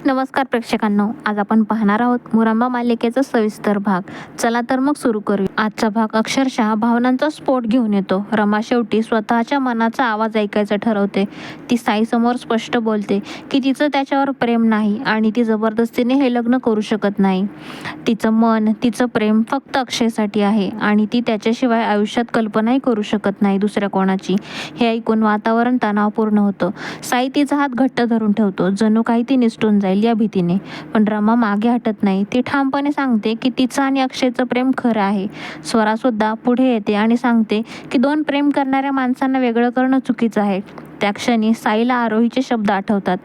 नमस्कार प्रेक्षकांनो, आज आपण पाहणार आहोत मुरंबा मालिकेचा सविस्तर भाग. चला तर मग सुरू करूया. आजचा भाग अक्षरशः भावनांचा स्फोट घेऊन येतो. रमा शेवटी स्वतःच्या मनाचा आवाज ऐकायचं ठरवते. ती साई समोर स्पष्ट बोलते की तिचं त्याच्यावर प्रेम नाही आणि ती जबरदस्तीने हे लग्न करू शकत नाही. तिचं मन, तिचं प्रेम फक्त अक्षयसाठी आहे आणि ती त्याच्याशिवाय आयुष्यात कल्पनाही करू शकत नाही दुसऱ्या कोणाची. हे ऐकून वातावरण तणावपूर्ण होतं. साई तिचा हात घट्ट धरून ठेवतो, जणू काही ती निसटून जाईल या भीतीने. पण रमा मागे हटत नाही. ती ठामपणे सांगते की तिचं आणि अक्षयचं प्रेम खरं आहे. स्वरा सुद्धा पुढे येते आणि सांगते की दोन प्रेम करणाऱ्या माणसांना वेगळं करणं चुकीचं आहे. त्या क्षणी साईला आरोहीचे शब्द आठवतात,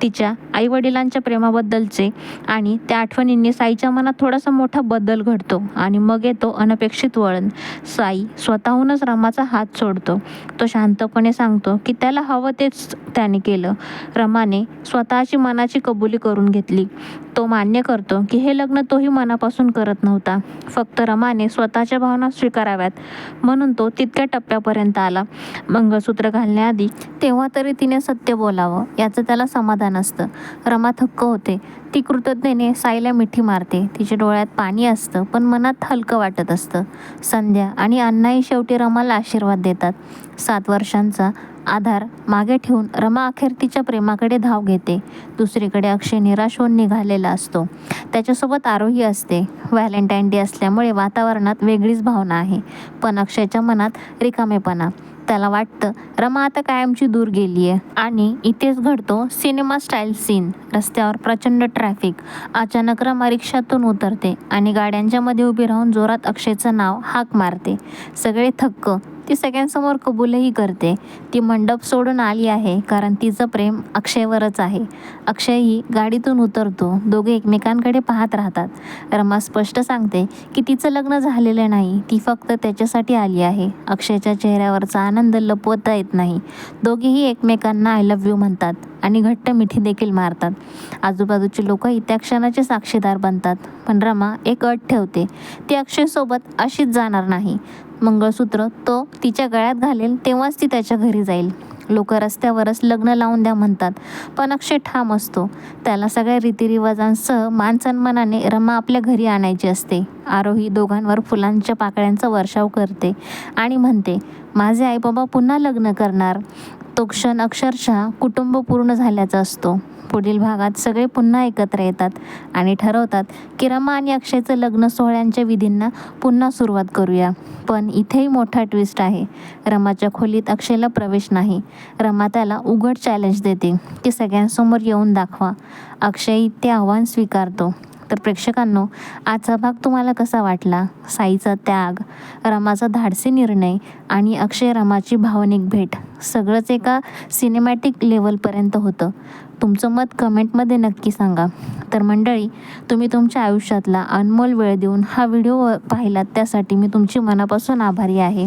तिच्या आईवडिलांच्या प्रेमाबद्दलचे, आणि त्या आठवणींनी साईच्या मनात थोडासा मोठा बदल घडतो. आणि मग येतो अनपेक्षित वळण. साई स्वतःहूनच रमाचा हात सोडतो. तो शांतपणे सांगतो की त्याला हवं तेच त्याने केलं. रमाने स्वतःची मनाची कबुली करून घेतली. तो मान्य करतो की हे लग्न तोही मनापासून करत नव्हता. फक्त रमाने स्वतःच्या भावना स्वीकाराव्यात म्हणून तो तितक्या टप्प्यापर्यंत आला. मंगळसूत्र घालण्याआधी तेव्हा तरी तिने सत्य बोलावं याचं त्याला समाधान असतं. रमा थक्क होते. ती कृतज्ञतेने साईला मिठी मारते. तिच्या डोळ्यात पाणी असतं पण मनात हलकं वाटत असतं. संध्या आणि अण्णाही शेवटी रमाला आशीर्वाद देतात. 7 वर्षांचा आधार मागे ठेवून रमा अखेर तिच्या प्रेमाकडे धाव घेते. दुसरीकडे अक्षय निराश होऊन निघालेला असतो. त्याच्यासोबत आरोही असते. व्हॅलेंटाईन डे असल्यामुळे वातावरणात वेगळीच भावना आहे. पण अक्षयच्या मनात रिकामेपणा. त्याला वाटतं रमा आता कायमची दूर गेली आहे. आणि इथेच घडतो सिनेमा स्टाईल सीन. रस्त्यावर प्रचंड ट्रॅफिक. अचानक रमा रिक्षातून उतरते आणि गाड्यांच्या मध्ये उभी राहून जोरात अक्षयचं नाव हाक मारते. सगळे थक्क. ती सगळ्यांसमोर कबूलही करते. ती मंडप सोडून आली आहे कारण तिचं प्रेम अक्षयवरच आहे. अक्षयही गाडीतून उतरतो. दोघे एकमेकांकडे पाहत राहतात. रमा स्पष्ट सांगते की तिचं लग्न झालेलं नाही, ती फक्त त्याच्यासाठी आली आहे. अक्षयच्या चेहऱ्यावरचा आनंद लपवता येत नाही. दोघेही एकमेकांना आय लव्ह यू म्हणतात आणि घट्ट मिठी देखील मारतात. आजूबाजूचे लोकही त्या क्षणाचे साक्षीदार बनतात. पण रमा एक अट ठेवते, ती अक्षयसोबत अशीच जाणार नाही. मंगळसूत्र तो तिच्या गळ्यात घालेल तेव्हाच ती त्याच्या घरी जाईल. लोक रस्त्यावरच लग्न लावून द्या म्हणतात, पण अक्षय ठाम असतो. त्याला सगळ्या रीतिरिवाजांसह मानसन्मानाने रमा आपल्या घरी आणायची असते. आरोही दोघांवर फुलांच्या पाकळ्यांचा वर्षाव करते आणि म्हणते, माझे आईबाबा पुन्हा लग्न करणार. तो क्षण अक्षरशः कुटुंब पूर्ण झाल्याचा असतो. पुढील भागात सगळे पुन्हा एकत्र येतात आणि ठरवतात की रमा आणि अक्षयचं लग्न सोहळ्यांच्या विधींना पुन्हा सुरुवात करूया. पण इथेही मोठा ट्विस्ट आहे. रमाच्या खोलीत अक्षयला प्रवेश नाही. रमा त्याला उघड चॅलेंज देते की सगळ्यांसमोर येऊन दाखवा. अक्षय ते आव्हान स्वीकारतो. तर प्रेक्षकांनो, आजचा भाग तुम्हाला कसा वाटला? साईचा त्याग, रमाचा धाडसी निर्णय आणि अक्षय रमाची भावनिक भेट, सगळंच एका सिनेमॅटिक लेवलपर्यंत होतं. तुमचं मत कमेंटमध्ये नक्की सांगा. तर मंडळी, तुम्ही तुमच्या आयुष्यातला अनमोल वेळ देऊन हा व्हिडिओ पाहिलात त्यासाठी मी तुमची मनापासून आभारी आहे.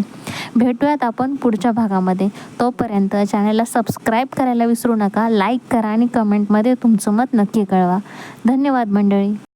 भेटूयात आपण पुढच्या भागामध्ये. तोपर्यंत चॅनलला सबस्क्राईब करायला विसरू नका. लाईक करा आणि कमेंटमध्ये तुमचं मत नक्की कळवा. धन्यवाद मंडळी.